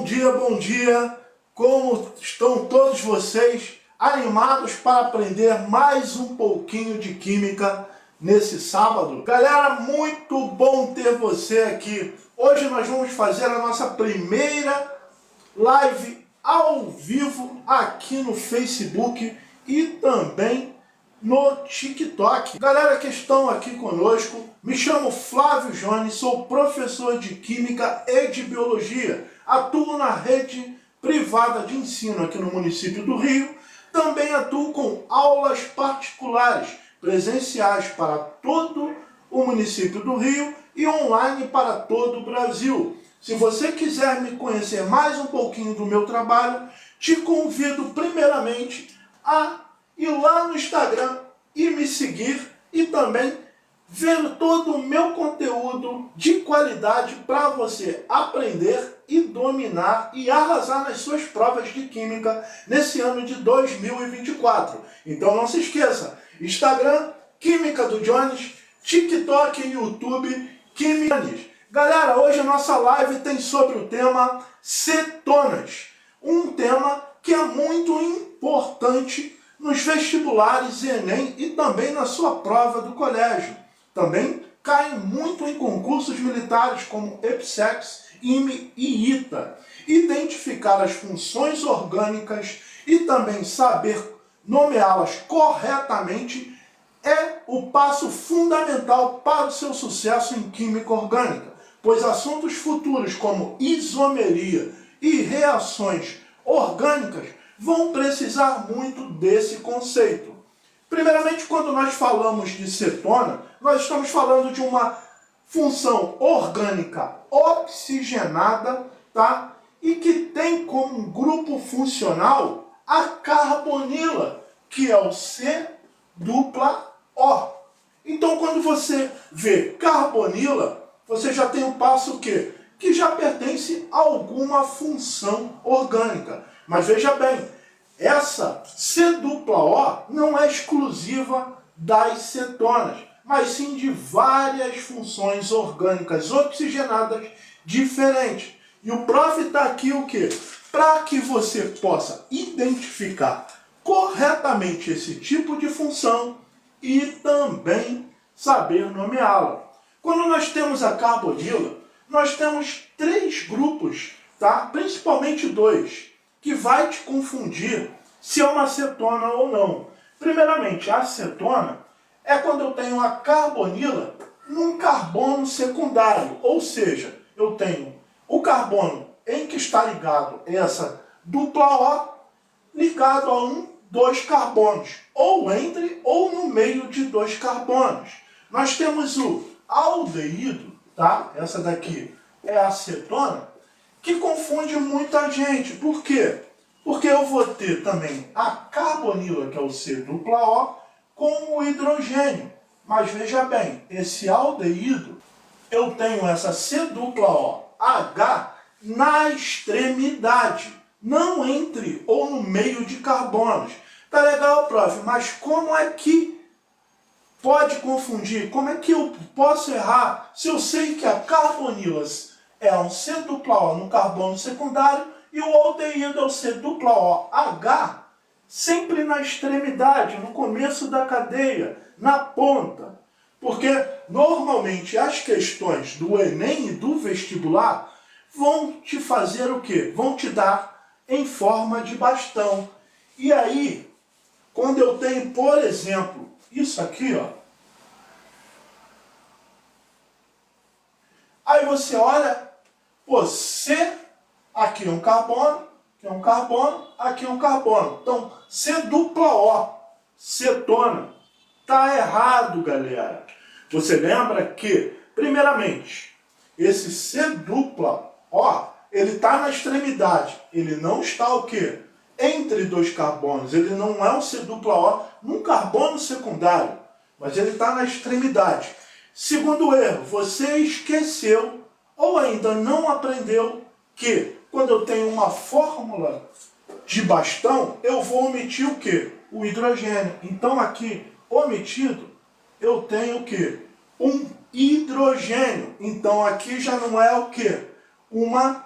bom dia! Como estão todos vocês animados para aprender mais um pouquinho de química nesse sábado? Galera, muito bom ter você aqui! Hoje nós vamos fazer a nossa primeira live ao vivo aqui no Facebook e também no TikTok. Galera que estão aqui conosco, me chamo Flávio Jones, sou professor de Química e de Biologia. Atuo na rede privada de ensino aqui no município do Rio. Também atuo com aulas particulares, presenciais para todo o município do Rio e online para todo o Brasil. Se você quiser me conhecer mais um pouquinho do meu trabalho, te convido primeiramente a ir lá no Instagram e me seguir e também ver todo o meu conteúdo de qualidade para você aprender e dominar e arrasar nas suas provas de química nesse ano de 2024. Então não se esqueça, Instagram, Química do Jones, TikTok e YouTube, Química Jones. Galera, hoje a nossa live tem sobre o tema cetonas, um tema que é muito importante nos vestibulares Enem e também na sua prova do colégio. Também cai muito em concursos militares como EPSEX, IME e ITA. Identificar as funções orgânicas e também saber nomeá-las corretamente é o passo fundamental para o seu sucesso em química orgânica, pois assuntos futuros como isomeria e reações orgânicas vão precisar muito desse conceito. Primeiramente, quando nós falamos de cetona, nós estamos falando de uma função orgânica oxigenada, tá? E que tem como grupo funcional a carbonila, que é o C-dupla-O. Então, quando você vê carbonila, você já tem um passo o quê? Que já pertence a alguma função orgânica. Mas veja bem, essa C-dupla-O não é exclusiva das cetonas, mas sim de várias funções orgânicas oxigenadas diferentes. E o prof está aqui o quê? Para que você possa identificar corretamente esse tipo de função e também saber nomeá-la. Quando nós temos a carbonila, nós temos três grupos, tá? Principalmente dois, que vai te confundir se é uma cetona ou não. Primeiramente, a cetona é quando eu tenho a carbonila num carbono secundário, ou seja, eu tenho o carbono em que está ligado essa dupla O ligado a dois carbonos, ou entre ou no meio de dois carbonos. Nós temos o aldeído, tá? Essa daqui é a cetona, que confunde muita gente. Por quê? Porque eu vou ter também a carbonila, que é o C-dupla-O, com o hidrogênio. Mas veja bem, esse aldeído, eu tenho essa C-dupla-O-H na extremidade, não entre ou no meio de carbonos. Tá legal, prof, mas como é que pode confundir? Como é que eu posso errar se eu sei que a carbonila é um C-dupla-O no carbono secundário e o aldeído é o C-dupla-O-H sempre na extremidade, no começo da cadeia, na ponta? Porque normalmente as questões do Enem e do vestibular vão te fazer o quê? Vão te dar em forma de bastão. E aí, quando eu tenho, por exemplo, isso aqui, ó, aí você olha, pô, C, aqui é um carbono, aqui é um carbono, aqui é um carbono. Então, C-dupla-O, cetona. Tá errado, galera. Você lembra que, primeiramente, esse C-dupla-O, ele está na extremidade. Ele não está o quê? Entre dois carbonos. Ele não é um C-dupla-O num carbono secundário, mas ele está na extremidade. Segundo erro, você esqueceu ou ainda não aprendeu que quando eu tenho uma fórmula de bastão, eu vou omitir o quê? O hidrogênio. Então aqui, omitido, eu tenho o quê? Um hidrogênio. Então aqui já não é o quê? Uma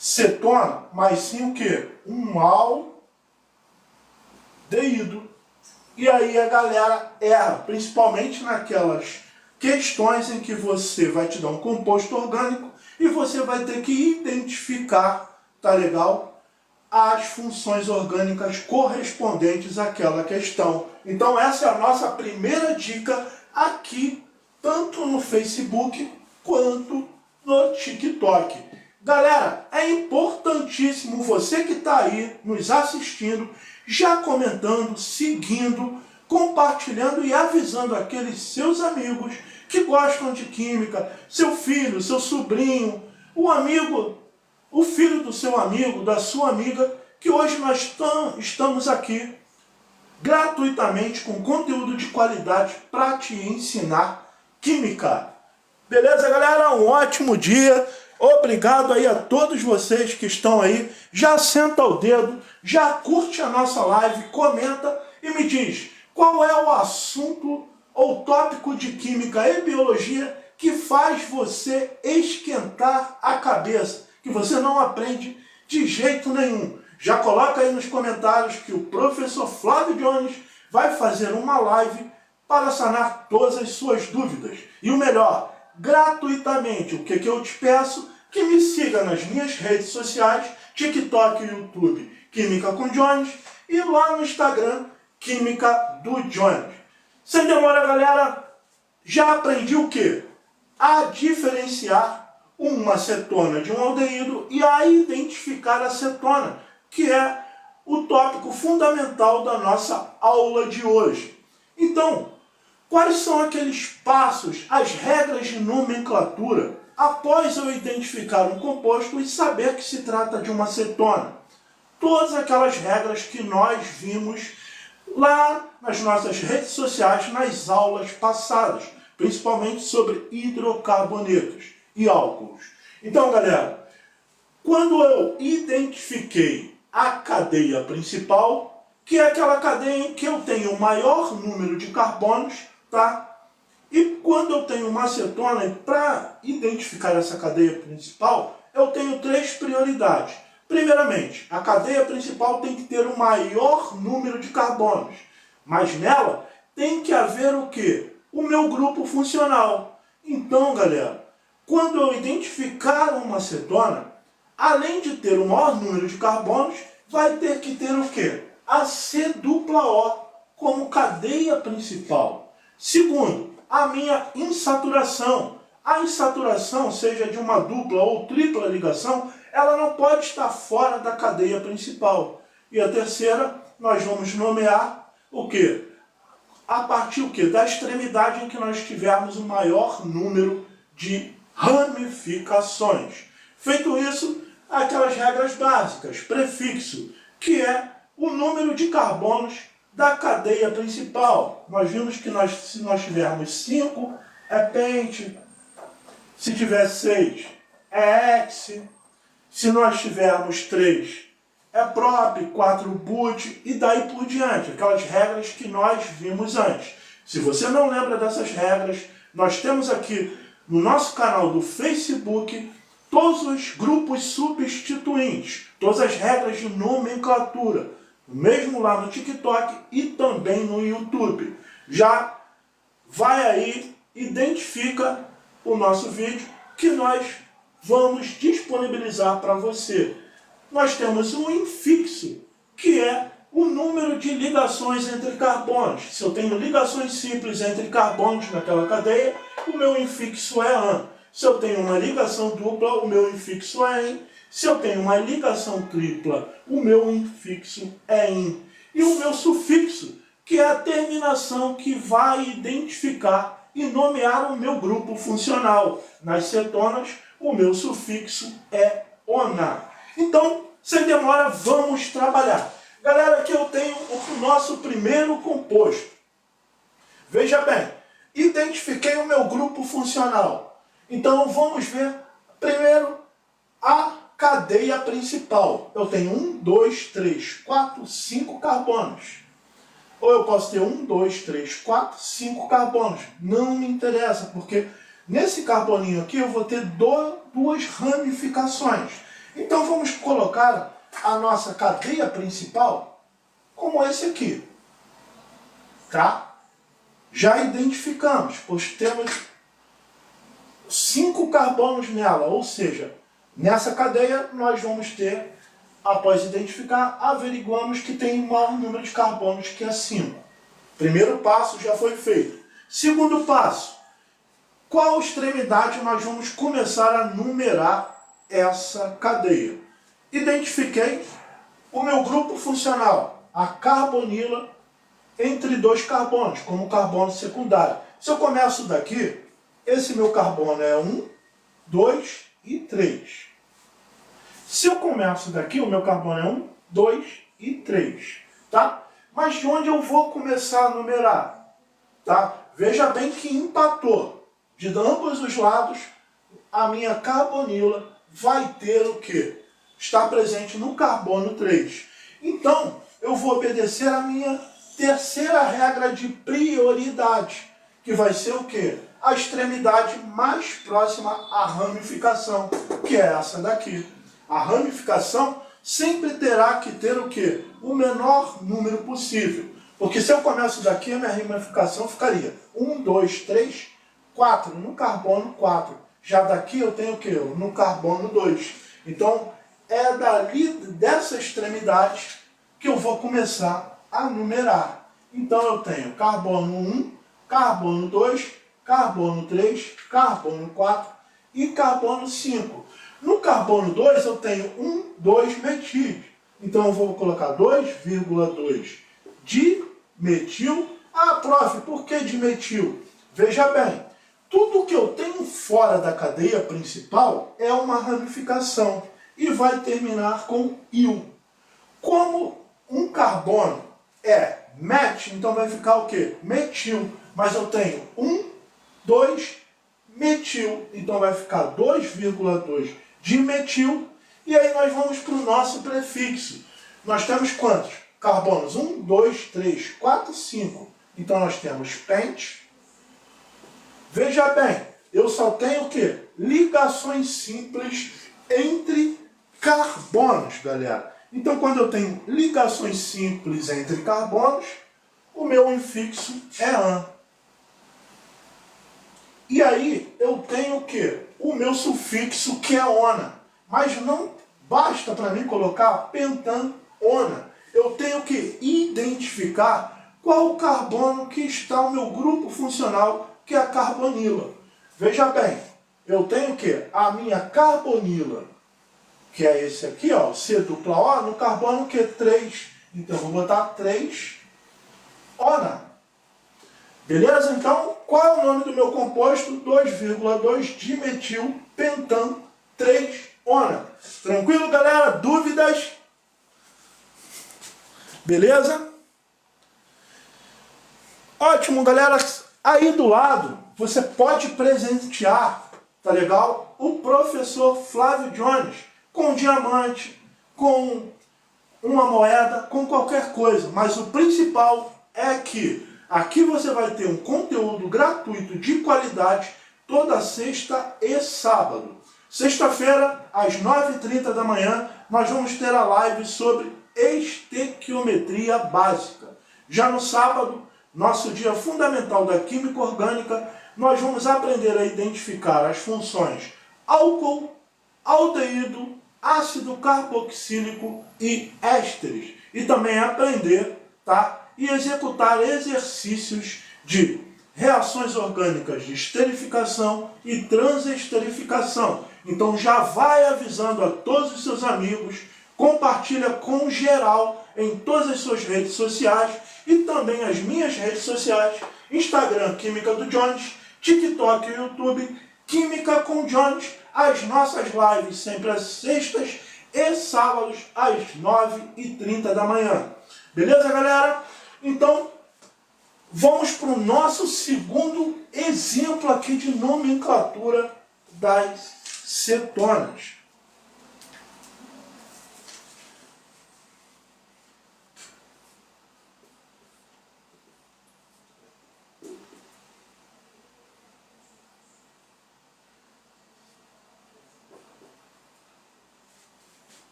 cetona, mas sim o quê? Um aldeído. E aí a galera erra, principalmente naquelas questões em que você vai te dar um composto orgânico e você vai ter que identificar, tá legal? As funções orgânicas correspondentes àquela questão. Então essa é a nossa primeira dica aqui, tanto no Facebook quanto no TikTok. Galera, é importantíssimo você que está aí nos assistindo, já comentando, seguindo, compartilhando e avisando aqueles seus amigos que gostam de química, seu filho, seu sobrinho, o amigo, o filho do seu amigo, da sua amiga, que hoje nós estamos aqui gratuitamente com conteúdo de qualidade para te ensinar química. Beleza, galera? Um ótimo dia. Obrigado aí a todos vocês que estão aí. Já senta o dedo, já curte a nossa live, comenta e me diz qual é o assunto ou tópico de química e biologia que faz você esquentar a cabeça, que você não aprende de jeito nenhum. Já coloca aí nos comentários que o professor Flávio Jones vai fazer uma live para sanar todas as suas dúvidas. E o melhor, gratuitamente. O que eu te peço? Que me siga nas minhas redes sociais, TikTok e YouTube, Química com Jones, e lá no Instagram, Química do Jones. Sem demora, galera, já aprendi o quê? A diferenciar uma cetona de um aldeído e a identificar a cetona, que é o tópico fundamental da nossa aula de hoje. Então, quais são aqueles passos, as regras de nomenclatura, após eu identificar um composto e saber que se trata de uma cetona? Todas aquelas regras que nós vimos lá nas nossas redes sociais, nas aulas passadas, principalmente sobre hidrocarbonetos e álcools. Então, galera, quando eu identifiquei a cadeia principal, que é aquela cadeia em que eu tenho o maior número de carbonos, tá? E quando eu tenho uma cetona, para identificar essa cadeia principal, eu tenho 3 prioridades. Primeiramente, a cadeia principal tem que ter o maior número de carbonos, mas nela tem que haver o quê? O meu grupo funcional. Então, galera, quando eu identificar uma cetona, além de ter o maior número de carbonos, vai ter que ter o quê? A C-O como cadeia principal. Segundo, a minha insaturação. A insaturação, seja de uma dupla ou tripla ligação, ela não pode estar fora da cadeia principal. E a terceira, nós vamos nomear o quê? A partir o quê? Da extremidade em que nós tivermos o maior número de ramificações. Feito isso, aquelas regras básicas, prefixo, que é o número de carbonos da cadeia principal. Nós vimos que se nós tivermos 5, é pente. Se tiver 6, é hex. Se nós tivermos 3, é prop, 4 but e daí por diante. Aquelas regras que nós vimos antes. Se você não lembra dessas regras, nós temos aqui no nosso canal do Facebook todos os grupos substituintes, todas as regras de nomenclatura, mesmo lá no TikTok e também no YouTube. Já vai aí, identifica o nosso vídeo que nós vamos disponibilizar para você. Nós temos um infixo, que é o número de ligações entre carbonos. Se eu tenho ligações simples entre carbonos naquela cadeia, o meu infixo é AN. Se eu tenho uma ligação dupla, o meu infixo é EN. Se eu tenho uma ligação tripla, o meu infixo é IN. E o meu sufixo, que é a terminação que vai identificar e nomear o meu grupo funcional. Nas cetonas, o meu sufixo é ONA. Então, sem demora, vamos trabalhar. Galera, aqui eu tenho o nosso primeiro composto. Veja bem, identifiquei o meu grupo funcional. Então vamos ver primeiro a cadeia principal. Eu tenho 1, 2, 3, 4, 5 carbonos. Ou eu posso ter 1, 2, 3, 4, 5 carbonos. Não me interessa, porque nesse carboninho aqui eu vou ter duas ramificações. Então vamos colocar a nossa cadeia principal como esse aqui, tá? Já identificamos, pois temos 5 carbonos nela, ou seja, nessa cadeia nós vamos ter, após identificar, averiguamos que tem um maior número de carbonos que é 5. Primeiro passo já foi feito. Segundo passo, qual extremidade nós vamos começar a numerar essa cadeia? Identifiquei o meu grupo funcional, a carbonila, entre 2 carbonos, como carbono secundário. Se eu começo daqui, esse meu carbono é 1, 2 e 3. Se eu começo daqui, o meu carbono é 1, 2 e 3. Tá? Mas de onde eu vou começar a numerar? Tá? Veja bem que empatou. De ambos os lados, a minha carbonila vai ter o quê? Está presente no carbono 3. Então, eu vou obedecer a minha terceira regra de prioridade, que vai ser o quê? A extremidade mais próxima à ramificação, que é essa daqui. A ramificação sempre terá que ter o quê? O menor número possível. Porque se eu começo daqui, a minha ramificação ficaria 1, 2, 3, 4, no carbono 4. Já daqui eu tenho o quê? No carbono 2. Então, é dali, dessa extremidade, que eu vou começar a numerar. Então, eu tenho carbono 1, carbono 2, carbono 3, carbono 4 e carbono 5. No carbono 2, eu tenho 1, 2 metil. Então, eu vou colocar 2,2 de metil. Ah, prof, por que de metil? Veja bem, tudo que eu tenho fora da cadeia principal é uma ramificação e vai terminar com il. Como um carbono é met, então vai ficar o quê? Metil. Mas eu tenho 1, 2, metil. Então vai ficar 2,2 de metil. E aí nós vamos para o nosso prefixo. Nós temos quantos? Carbonos 1, 2, 3, 4, 5. Então nós temos pent. Veja bem, eu só tenho o quê? Ligações simples entre carbonos, galera. Então, quando eu tenho ligações simples entre carbonos, o meu infixo é an. E aí, eu tenho o quê? O meu sufixo, que é ona. Mas não basta para mim colocar pentanona. Eu tenho que identificar qual carbono que está no meu grupo funcional, que é a carbonila. Veja bem, eu tenho o quê? A minha carbonila, que é esse aqui, ó, C dupla O, no carbono que é 3. Então, eu vou botar 3 ona. Beleza? Então, qual é o nome do meu composto? 2,2 dimetil pentan 3 ona. Tranquilo, galera? Dúvidas? Beleza? Ótimo, galera. Aí do lado, você pode presentear, tá legal? O professor Flávio Jones com um diamante, com uma moeda, com qualquer coisa. Mas o principal é que aqui você vai ter um conteúdo gratuito de qualidade toda sexta e sábado. Sexta-feira, às 9h30 da manhã, nós vamos ter a live sobre estequiometria básica. Já no sábado, nosso dia fundamental da química orgânica, nós vamos aprender a identificar as funções álcool, aldeído, ácido carboxílico e ésteres. E também aprender, tá? E executar exercícios de reações orgânicas de esterificação e transesterificação. Então já vai avisando a todos os seus amigos, compartilha com geral em todas as suas redes sociais e também as minhas redes sociais, Instagram Química do Jones, TikTok e YouTube Química com Jones, as nossas lives sempre às sextas e sábados às 9h30 da manhã. Beleza, galera? Então, vamos para o nosso segundo exemplo aqui de nomenclatura das cetonas.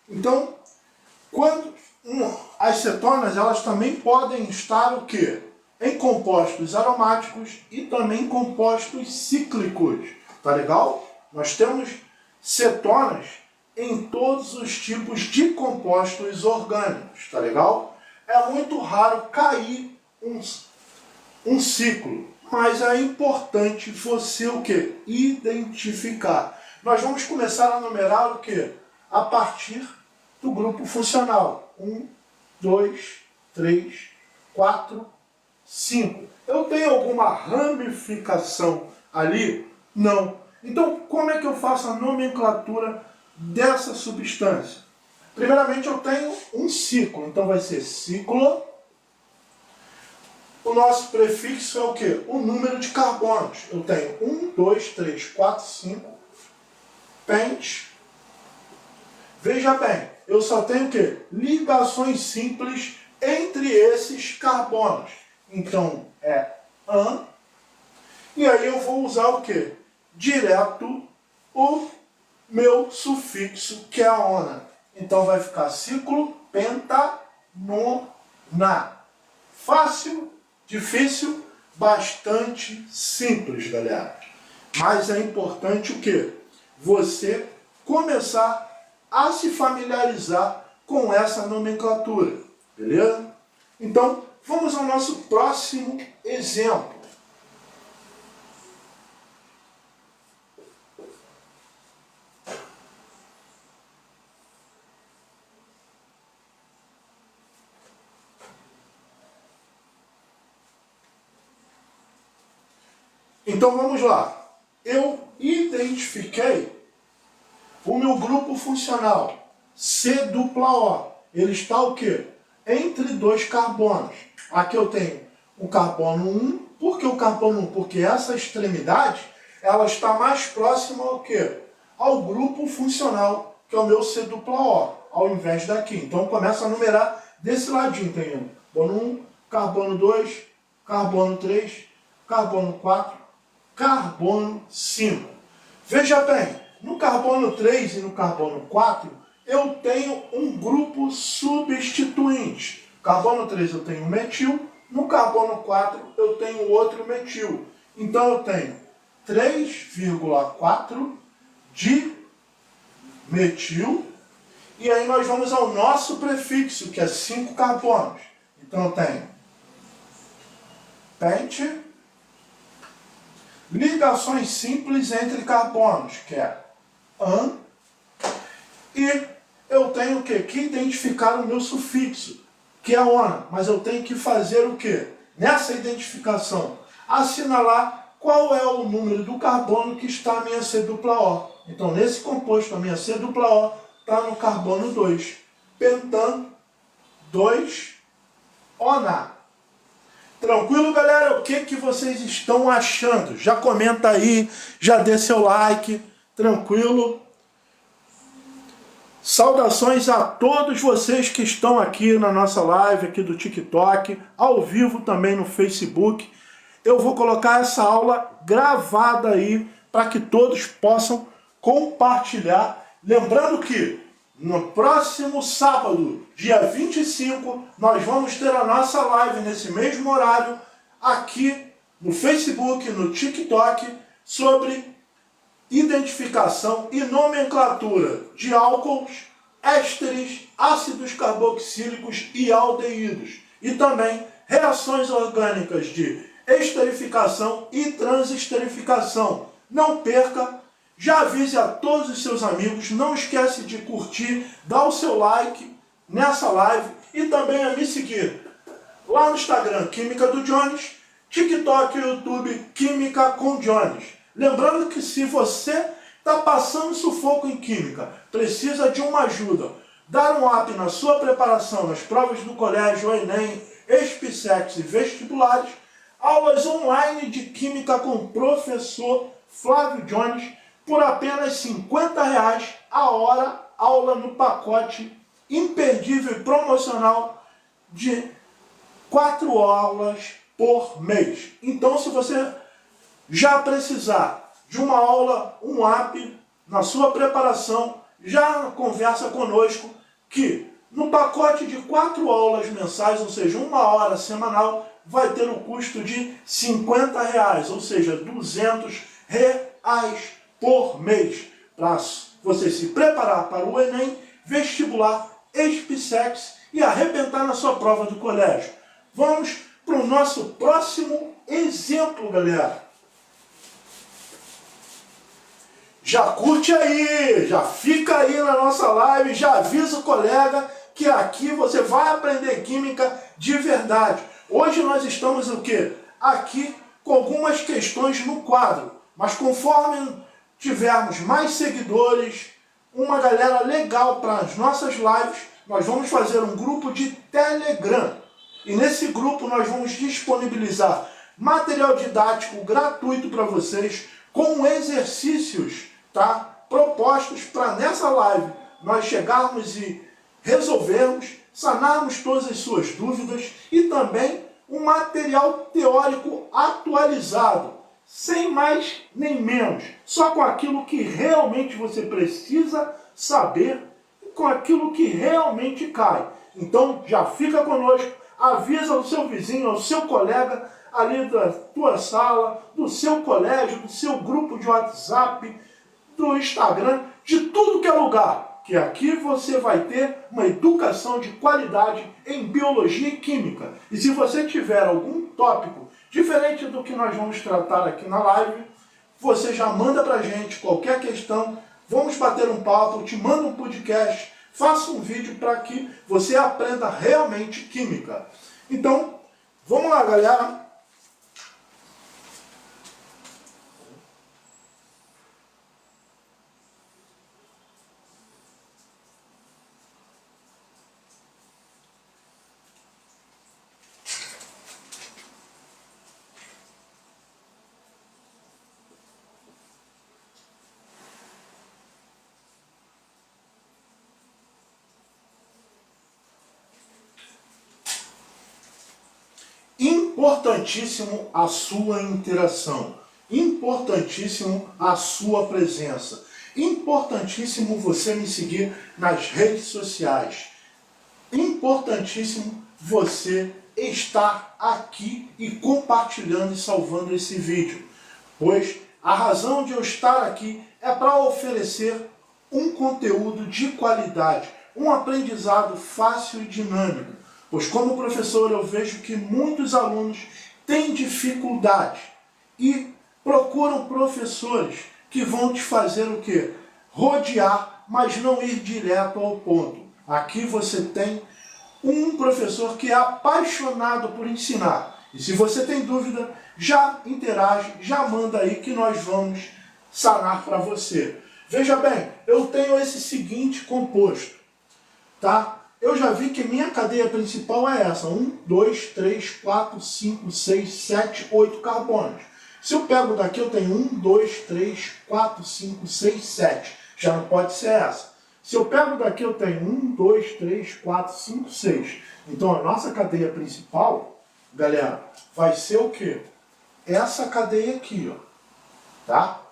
Então, as cetonas, elas também podem estar o quê? Em compostos aromáticos e também em compostos cíclicos. Tá legal? Nós temos cetonas em todos os tipos de compostos orgânicos. Tá legal? É muito raro cair um ciclo, mas é importante você o quê? Identificar. Nós vamos começar a numerar o quê? A partir do grupo funcional. 1, 2, 3, 4, 5. Eu tenho alguma ramificação ali? Não. Então, como é que eu faço a nomenclatura dessa substância? Primeiramente, eu tenho um ciclo. Então, vai ser ciclo. O nosso prefixo é o quê? O número de carbonos. Eu tenho 1, 2, 3, 4, 5. Pente. Veja bem, eu só tenho o quê? Ligações simples entre esses carbonos. Então, é an. E aí eu vou usar o quê? Direto o meu sufixo, que é a ona. Então vai ficar ciclo pentanona. Fácil, difícil, bastante simples, galera. Mas é importante o quê? Você começar a se familiarizar com essa nomenclatura. Beleza? Então, vamos ao nosso próximo exemplo. Então vamos lá. Eu identifiquei o meu grupo funcional C-O. Ele está o quê? Entre dois carbonos. Aqui eu tenho o carbono 1. Por que o carbono 1? Porque essa extremidade ela está mais próxima ao quê? Ao grupo funcional, que é o meu C-O, ao invés daqui. Então começa a numerar desse ladinho. Tem carbono 1, carbono 2, carbono 3, carbono 4, carbono 5. Veja bem, no carbono 3 e no carbono 4, eu tenho um grupo substituinte. Carbono 3 eu tenho um metil, no carbono 4 eu tenho outro metil. Então eu tenho 3,4 de metil, e aí nós vamos ao nosso prefixo, que é 5 carbonos. Então eu tenho pente, ligações simples entre carbonos, que é an, e eu tenho o quê? Que identificar o meu sufixo, que é ona, mas eu tenho que fazer o quê? Nessa identificação, assinalar qual é o número do carbono que está a minha C-O. Então, nesse composto, a minha C-O está no carbono 2. Pentan 2 ona. Tranquilo, galera? O que vocês estão achando? Já comenta aí, já dê seu like, tranquilo? Saudações a todos vocês que estão aqui na nossa live, aqui do TikTok, ao vivo também no Facebook. Eu vou colocar essa aula gravada aí, para que todos possam compartilhar. Lembrando que no próximo sábado, dia 25, nós vamos ter a nossa live nesse mesmo horário, aqui no Facebook, no TikTok, sobre identificação e nomenclatura de álcools, ésteres, ácidos carboxílicos e aldeídos. E também reações orgânicas de esterificação e transesterificação. Não perca! Já avise a todos os seus amigos, não esquece de curtir, dar o seu like nessa live e também a me seguir lá no Instagram, Química do Jones, TikTok e YouTube, Química com Jones. Lembrando que se você está passando sufoco em química, precisa de uma ajuda, dar um up na sua preparação nas provas do colégio, Enem, Espsex e vestibulares, aulas online de química com o professor Flávio Jones, por apenas R$50 a hora, aula no pacote imperdível e promocional de 4 aulas por mês. Então, se você já precisar de uma aula, um up na sua preparação, já conversa conosco que no pacote de 4 aulas mensais, ou seja, 1 hora semanal, vai ter o custo de R$50, ou seja, R$200 por mês, para você se preparar para o Enem, vestibular, ESPSEX e arrebentar na sua prova do colégio. Vamos para o nosso próximo exemplo, galera. Já curte aí, já fica aí na nossa live, já avisa o colega que aqui você vai aprender química de verdade. Hoje nós estamos o quê? Aqui com algumas questões no quadro, mas conforme tivermos mais seguidores, uma galera legal para as nossas lives, nós vamos fazer um grupo de Telegram. E nesse grupo nós vamos disponibilizar material didático gratuito para vocês, com exercícios, tá, propostos para nessa live nós chegarmos e resolvermos, sanarmos todas as suas dúvidas e também um material teórico atualizado, sem mais nem menos, só com aquilo que realmente você precisa saber e com aquilo que realmente cai. Então já fica conosco, avisa ao seu vizinho, ao seu colega ali da tua sala, do seu colégio, do seu grupo de WhatsApp, do Instagram, de tudo que é lugar, que aqui você vai ter uma educação de qualidade em biologia e química. E se você tiver algum tópico diferente do que nós vamos tratar aqui na live, você já manda pra gente qualquer questão, vamos bater um papo, te manda um podcast, faça um vídeo para que você aprenda realmente química. Então, vamos lá, galera. Importantíssimo a sua interação, importantíssimo a sua presença, importantíssimo você me seguir nas redes sociais, importantíssimo você estar aqui e compartilhando e salvando esse vídeo, pois a razão de eu estar aqui é para oferecer um conteúdo de qualidade, um aprendizado fácil e dinâmico. Pois como professor eu vejo que muitos alunos têm dificuldade e procuram professores que vão te fazer o quê? Rodear, mas não ir direto ao ponto. Aqui você tem um professor que é apaixonado por ensinar. E se você tem dúvida, já interage, já manda aí que nós vamos sanar para você. Veja bem, eu tenho esse seguinte composto, tá? Eu já vi que minha cadeia principal é essa, 1, 2, 3, 4, 5, 6, 7, 8 carbonos. Se eu pego daqui, eu tenho 1, 2, 3, 4, 5, 6, 7. Já não pode ser essa. Se eu pego daqui, eu tenho 1, 2, 3, 4, 5, 6. Então a nossa cadeia principal, galera, vai ser o quê? Essa cadeia aqui, ó. Tá?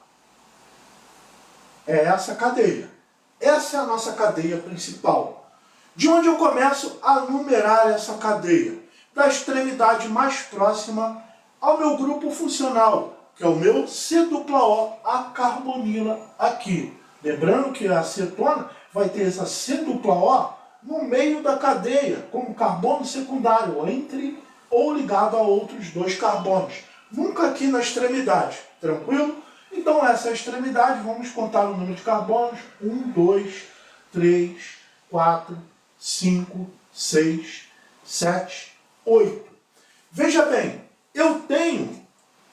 É essa cadeia. Essa é a nossa cadeia principal. De onde eu começo a numerar essa cadeia? Da extremidade mais próxima ao meu grupo funcional, que é o meu C-O, a carbonila aqui. Lembrando que a acetona vai ter essa C-O no meio da cadeia, como carbono secundário, entre ou ligado a outros 2 carbonos. Nunca aqui na extremidade, tranquilo? Então essa é a extremidade, vamos contar o número de carbonos. 1, 2, 3, 4, 5, 6, 7, 8. Veja bem, eu tenho,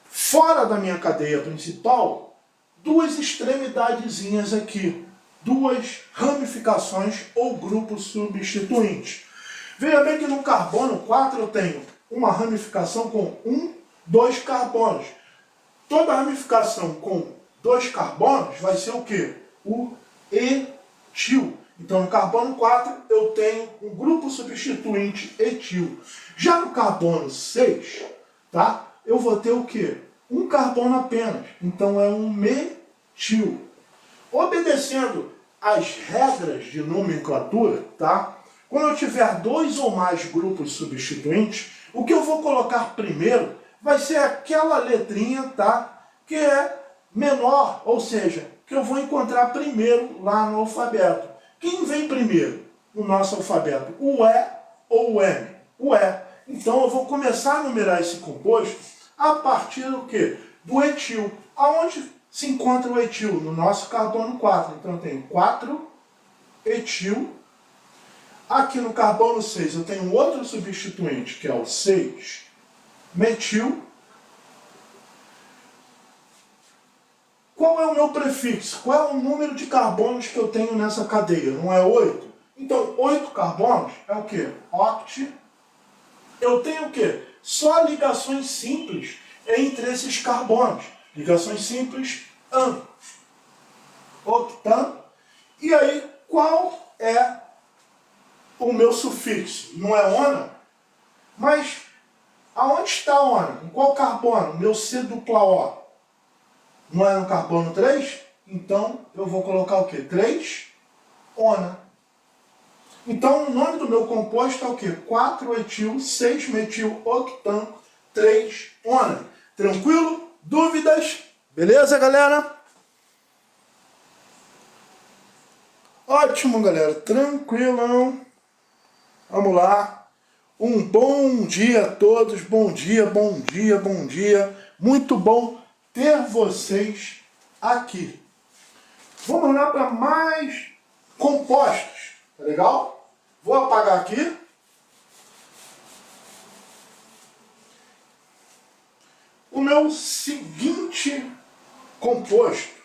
fora da minha cadeia principal, 2 extremidadezinhas aqui, 2 ramificações ou grupos substituintes. Veja bem que no carbono 4 eu tenho uma ramificação com 1, 2 carbonos. Toda ramificação com 2 carbonos vai ser o quê? O etil. Então, no carbono 4, eu tenho um grupo substituinte etil. Já no carbono 6, tá? Eu vou ter o quê? Um carbono apenas. Então, é um metil. Obedecendo as regras de nomenclatura, tá? Quando eu tiver dois ou mais grupos substituintes, o que eu vou colocar primeiro vai ser aquela letrinha, tá? Que é menor, ou seja, que eu vou encontrar primeiro lá no alfabeto. Quem vem primeiro no nosso alfabeto? O E ou o M? O E. Então eu vou começar a numerar esse composto a partir do quê? Do etil. Aonde se encontra o etil? No nosso carbono 4. Então eu tenho 4 etil. Aqui no carbono 6 eu tenho outro substituinte, que é o 6 metil. Qual é o meu prefixo? Qual é o número de carbonos que eu tenho nessa cadeia? Não é 8? Então, 8 carbonos é o quê? Oct. Eu tenho o quê? Só ligações simples entre esses carbonos. Ligações simples, an, octan. E aí, qual é o meu sufixo? Não é ona? Mas, aonde está a ona? Em qual carbono? Meu C dupla O. Não é no carbono 3? Então, eu vou colocar o quê? 3, ona. Então, o nome do meu composto é o quê? 4 etil, 6 metil, octan, 3, ona. Tranquilo? Dúvidas? Beleza, galera? Ótimo, galera. Tranquilão. Vamos lá. Um bom dia a todos. Bom dia, bom dia, bom dia. Muito bom ter vocês aqui. Vamos lá para mais compostos. Tá legal? Vou apagar aqui. O meu seguinte composto.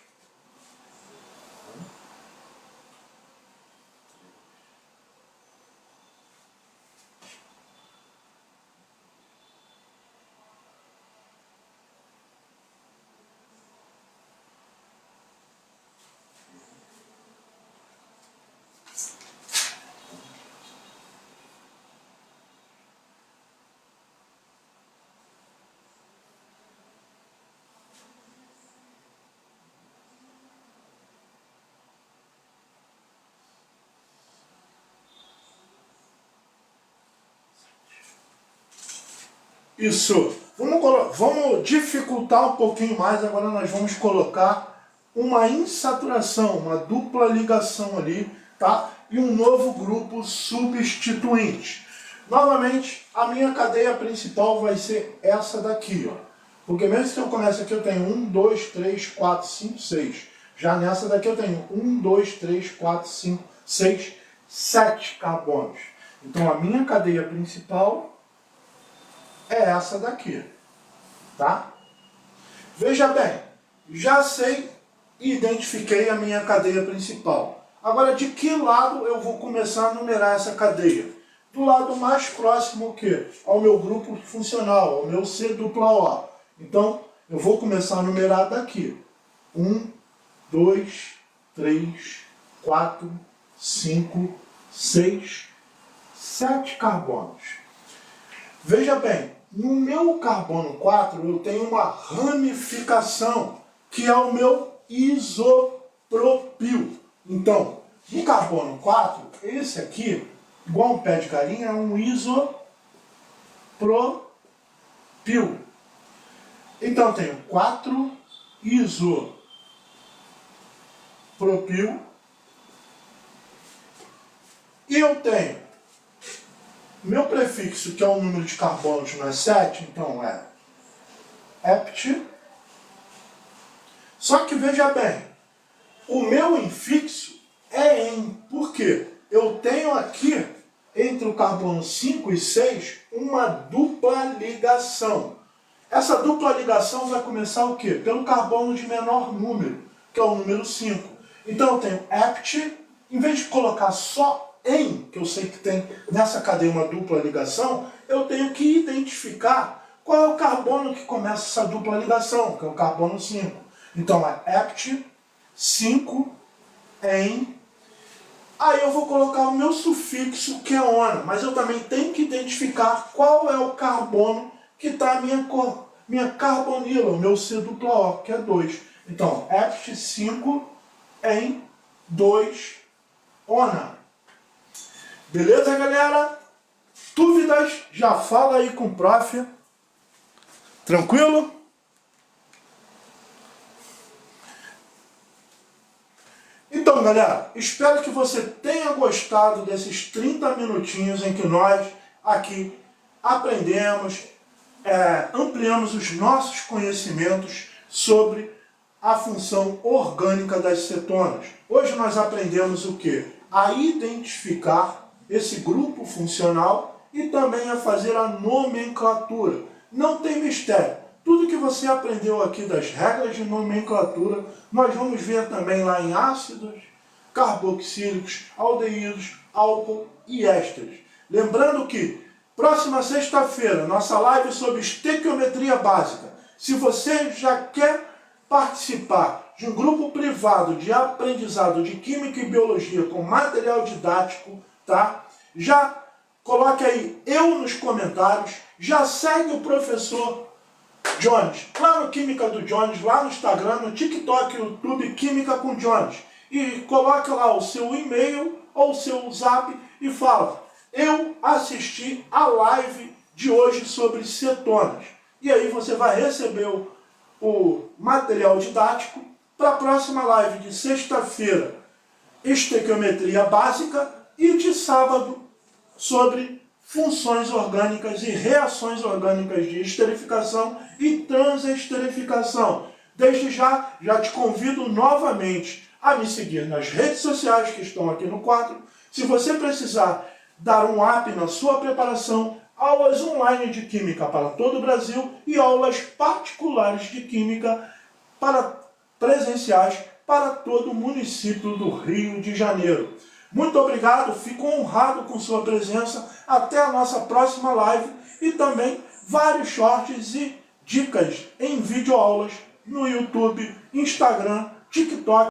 Isso. Vamos dificultar um pouquinho mais. Agora nós vamos colocar uma insaturação, uma dupla ligação ali, tá? E um novo grupo substituinte. Novamente, a minha cadeia principal vai ser essa daqui, ó. Porque mesmo que eu comece aqui, eu tenho 1, 2, 3, 4, 5, 6. Já nessa daqui eu tenho 1, 2, 3, 4, 5, 6, 7 carbonos. Então a minha cadeia principal é essa daqui, tá? Veja bem, já sei e identifiquei a minha cadeia principal. Agora, de que lado eu vou começar a numerar essa cadeia? Do lado mais próximo, o quê? Ao meu grupo funcional, ao meu C dupla O. Então, eu vou começar a numerar daqui. 1, 2, 3, 4, 5, 6, 7 carbonos. Veja bem, no meu carbono 4 eu tenho uma ramificação, que é o meu isopropil. Então, no carbono 4, esse aqui, igual um pé de galinha, é um isopropil. Então, eu tenho 4 isopropil. E eu tenho meu prefixo, que é o número de carbonos, não é 7, então é hept. Só que veja bem, o meu infixo é em. Por quê? Eu tenho aqui, entre o carbono 5 e 6, uma dupla ligação. Essa dupla ligação vai começar o quê? Pelo carbono de menor número, que é o número 5. Então eu tenho hept, em vez de colocar só em, que eu sei que tem nessa cadeia uma dupla ligação, eu tenho que identificar qual é o carbono que começa essa dupla ligação, que é o carbono 5. Então é hept, 5, em. Aí eu vou colocar o meu sufixo, que é ona, mas eu também tenho que identificar qual é o carbono que está a minha carbonila, o meu C dupla O, que é 2. Então, hept 5 em 2, ONA. Beleza, galera? Dúvidas? Já fala aí com o prof. Tranquilo? Então, galera, espero que você tenha gostado desses 30 minutinhos em que nós aqui aprendemos, ampliamos os nossos conhecimentos sobre a função orgânica das cetonas. Hoje nós aprendemos o quê? A identificar esse grupo funcional e também a fazer a nomenclatura. Não tem mistério. Tudo que você aprendeu aqui das regras de nomenclatura, nós vamos ver também lá em ácidos carboxílicos, aldeídos, álcool e ésteres. Lembrando que próxima sexta-feira, nossa live sobre estequiometria básica. Se você já quer participar de um grupo privado de aprendizado de Química e Biologia com material didático, tá? Já coloque aí eu nos comentários, já segue o professor Jones, lá no Química do Jones, lá no Instagram, no TikTok, YouTube, Química com Jones. E coloque lá o seu e-mail ou o seu zap e fala: eu assisti a live de hoje sobre cetonas. E aí você vai receber o material didático para a próxima live de sexta-feira, estequiometria básica, e de sábado sobre funções orgânicas e reações orgânicas de esterificação e transesterificação. Desde já te convido novamente a me seguir nas redes sociais que estão aqui no quadro. Se você precisar dar um up na sua preparação, aulas online de Química para todo o Brasil e aulas particulares de Química presenciais para todo o município do Rio de Janeiro. Muito obrigado, fico honrado com sua presença. Até a nossa próxima live e também vários shorts e dicas em videoaulas no YouTube, Instagram, TikTok.